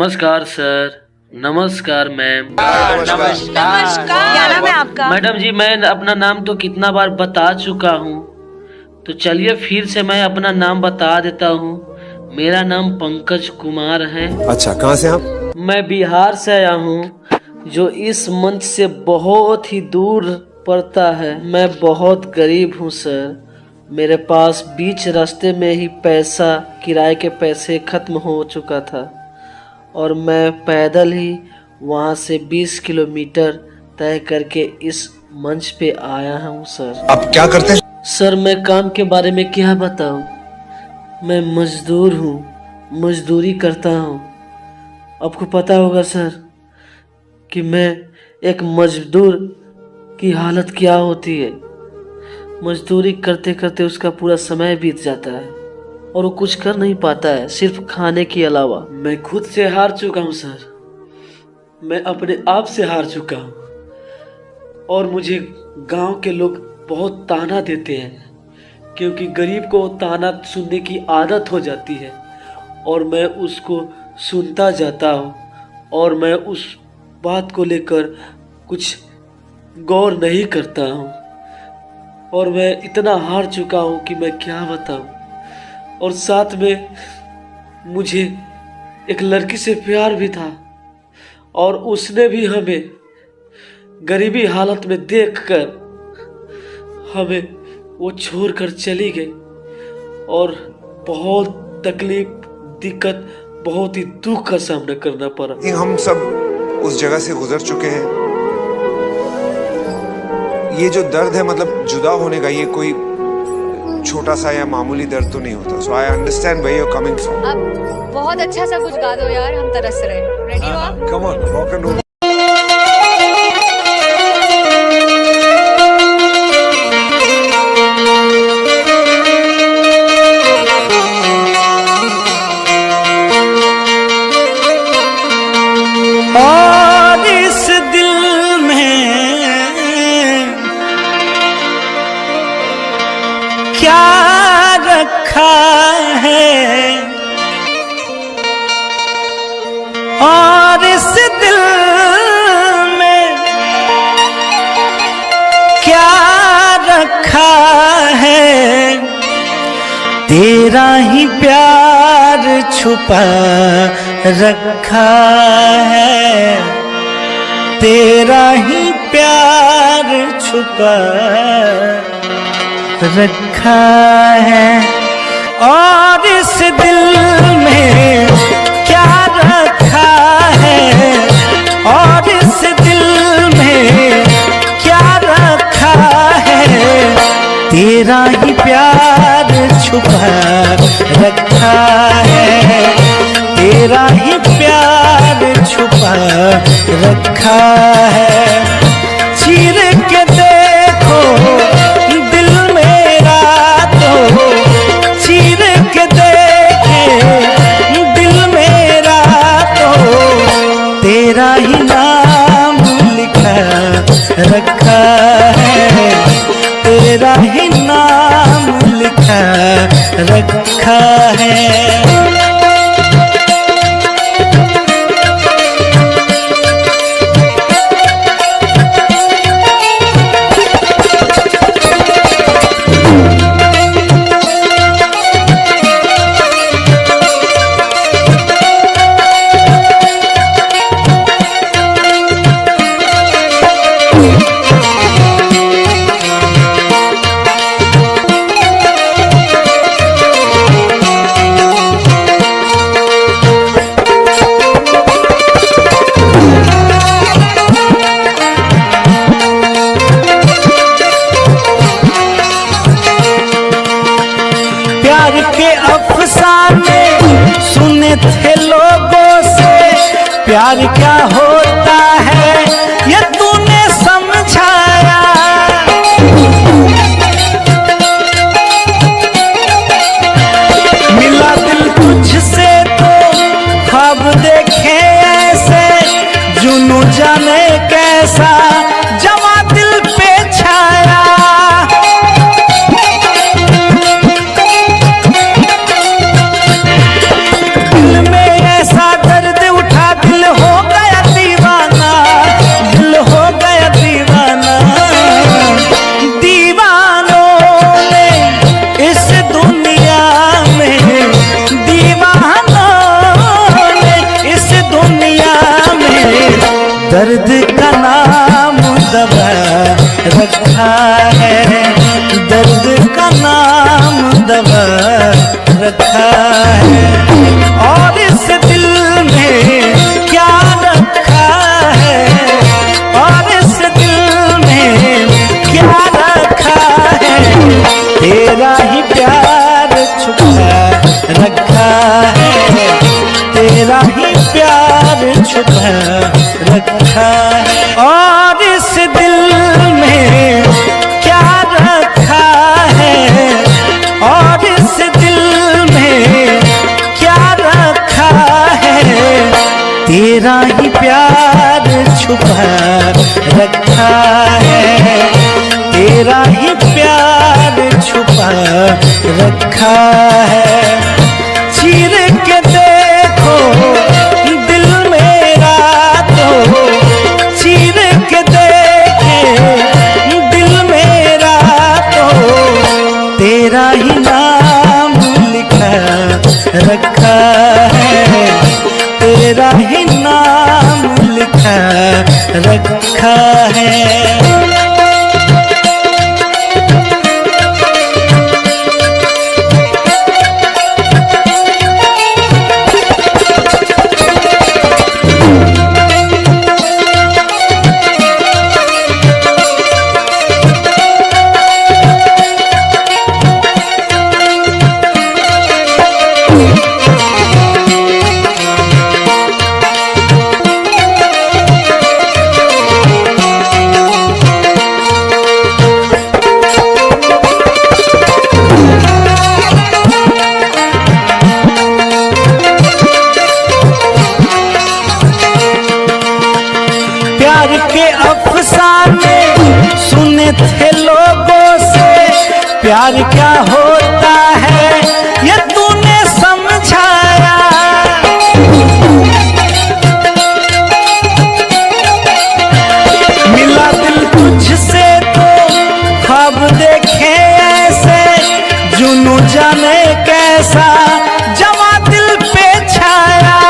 नमस्कार सर। नमस्कार मैम। नमस्कार। क्या नाम है आपका? मैडम जी मैं अपना नाम तो कितना बार बता चुका हूँ, तो चलिए फिर से मैं अपना नाम बता देता हूँ। मेरा नाम पंकज कुमार है। अच्छा, कहाँ से आप? मैं बिहार से आया हूँ, जो इस मंच से बहुत ही दूर पड़ता है। मैं बहुत गरीब हूँ सर। मेरे पास बीच रास्ते में ही पैसा, किराए के पैसे खत्म हो चुका था और मैं पैदल ही वहाँ से 20 किलोमीटर तय करके इस मंच पे आया हूँ सर। आप क्या करते हैं? सर मैं काम के बारे में क्या बताऊँ। मैं मजदूर हूँ, मजदूरी करता हूँ। आपको पता होगा सर कि मैं एक मजदूर की हालत क्या होती है। मजदूरी करते करते उसका पूरा समय बीत जाता है और वो कुछ कर नहीं पाता है, सिर्फ खाने के अलावा। मैं खुद से हार चुका हूँ सर। मैं अपने आप से हार चुका हूँ और मुझे गांव के लोग बहुत ताना देते हैं, क्योंकि गरीब को ताना सुनने की आदत हो जाती है और मैं उसको सुनता जाता हूँ और मैं उस बात को लेकर कुछ गौर नहीं करता हूँ और मैं इतना हार चुका हूँ कि मैं क्या बताऊँ। और साथ में मुझे एक लड़की से प्यार भी था और उसने भी हमें गरीबी हालत में देखकर हमें वो छोड़कर चली गई और बहुत तकलीफ, दिक्कत, बहुत ही दुख का सामना करना पड़ा। हम सब उस जगह से गुजर चुके हैं। ये जो दर्द है, मतलब जुदा होने का, ये कोई छोटा सा या मामूली दर्द तो नहीं होता। So I understand where you are coming from. अब बहुत अच्छा सा कुछ गा दो यार, हम तरस रहे हैं। रेडी हो आप? Come on, rock and roll. और इस दिल में क्या रखा है, और इस दिल में क्या रखा है, तेरा ही प्यार छुपा रखा है, तेरा ही प्यार छुपा रखा है। और इस दिल में क्या रखा है, और इस दिल में क्या रखा है, तेरा ही प्यार छुपा रखा है, तेरा ही प्यार छुपा रखा है। चीर के देखो दिल मेरा तो, चीर के देखे दिल मेरा तो, तेरा ही नाम लिखा रखा है, तेरा ही नाम लिखा रखा है। प्यार के अफसाने सुने थे लोगों से, प्यार क्या होता है ये तूने समझाया। मिला दिल तुझसे तो ख्वाब देखे ऐसे, जुनू जाने कैसा जवा दिल पे छाया। दिल में ऐसा दर्द उठा दर्द का नाम दवा रखा है, दर्द का नाम दवा रखा है। और इस दिल में क्या रखा है, और इस दिल में क्या रखा है, तेरा ही प्यार छुपा रखा है, तेरा ही प्यार छुपा रखा है। और इस दिल में क्या रखा है, और इस दिल में क्या रखा है, तेरा ही प्यार छुपा रखा है, तेरा ही प्यार छुपा रखा है। चीर के देखो दिल मेरा तो, चीर के देखे दिल मेरा तो, तेरा ही नाम लिखा रखा है, तेरा ही नाम लिखा रखा है। प्यार के अफसाने सुने थे लोगों से, प्यार क्या होता है ये तूने समझाया। मिला दिल तुझसे तो ख्वाब देखे ऐसे, जुनू जाने कैसा जवा दिल पे छाया।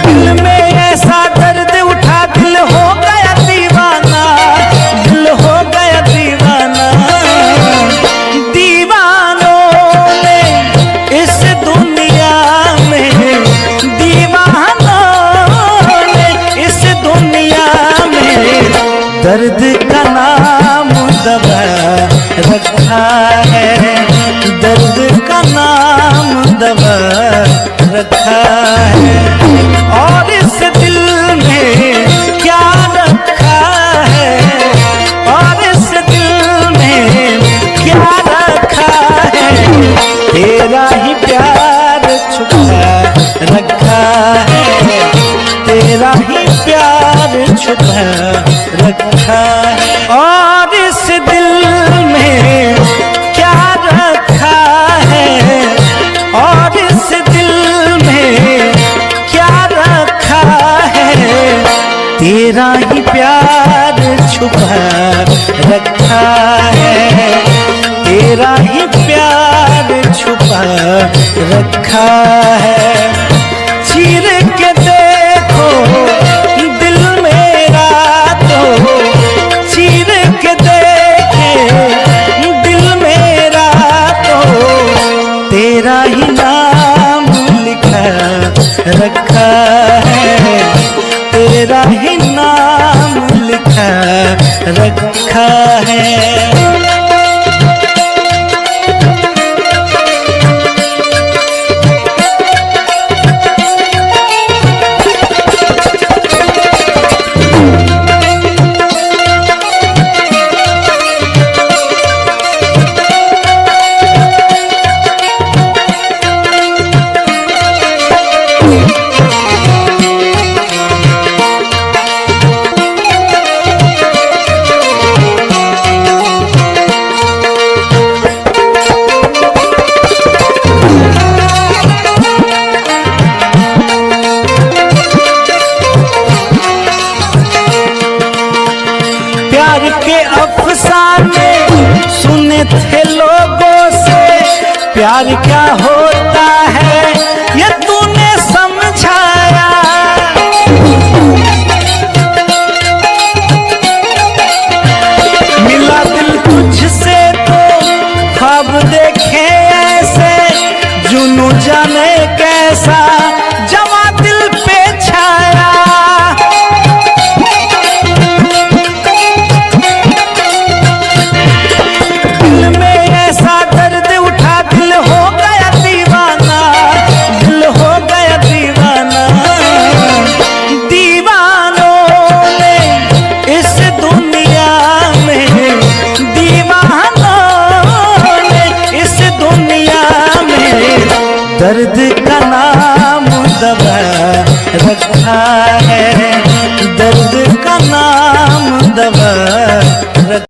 दिल में ऐसा दर्द उठा, दिल हो गया दीवाना, दिल हो गया दीवाना। दीवानों ने इस दुनिया में, दीवानों ने इस दुनिया में दर्द का नाम दवा रखा है, दर्द का नाम दवा रखा है। और इस दिल में क्या रखा है, और इस दिल में क्या रखा है, तेरा ही प्यार छुपा रखा है, तेरा ही प्यार छुपा रखा है। और इस दिल में क्या रखा है, और इस दिल में क्या रखा है, तेरा ही प्यार छुपा रखा है, तेरा ही प्यार छुपा रखा है। चीर के देखो दिल मेरा तो, चीर के देखे दिल मेरा तो, तेरा ही नाम लिखा रखा है, तेरा ही नाम लिखा रखा है। प्यार क्या होता है जाने कैसा जवा दिल पे छाया। दिल में ऐसा दर्द उठा, दिल हो गया दीवाना, दिल हो गया दीवाना। दीवानों ने इस दुनिया में, दीवानों ने इस दुनिया में दर्द का नाम दवा रखा है, दर्द का नाम दवा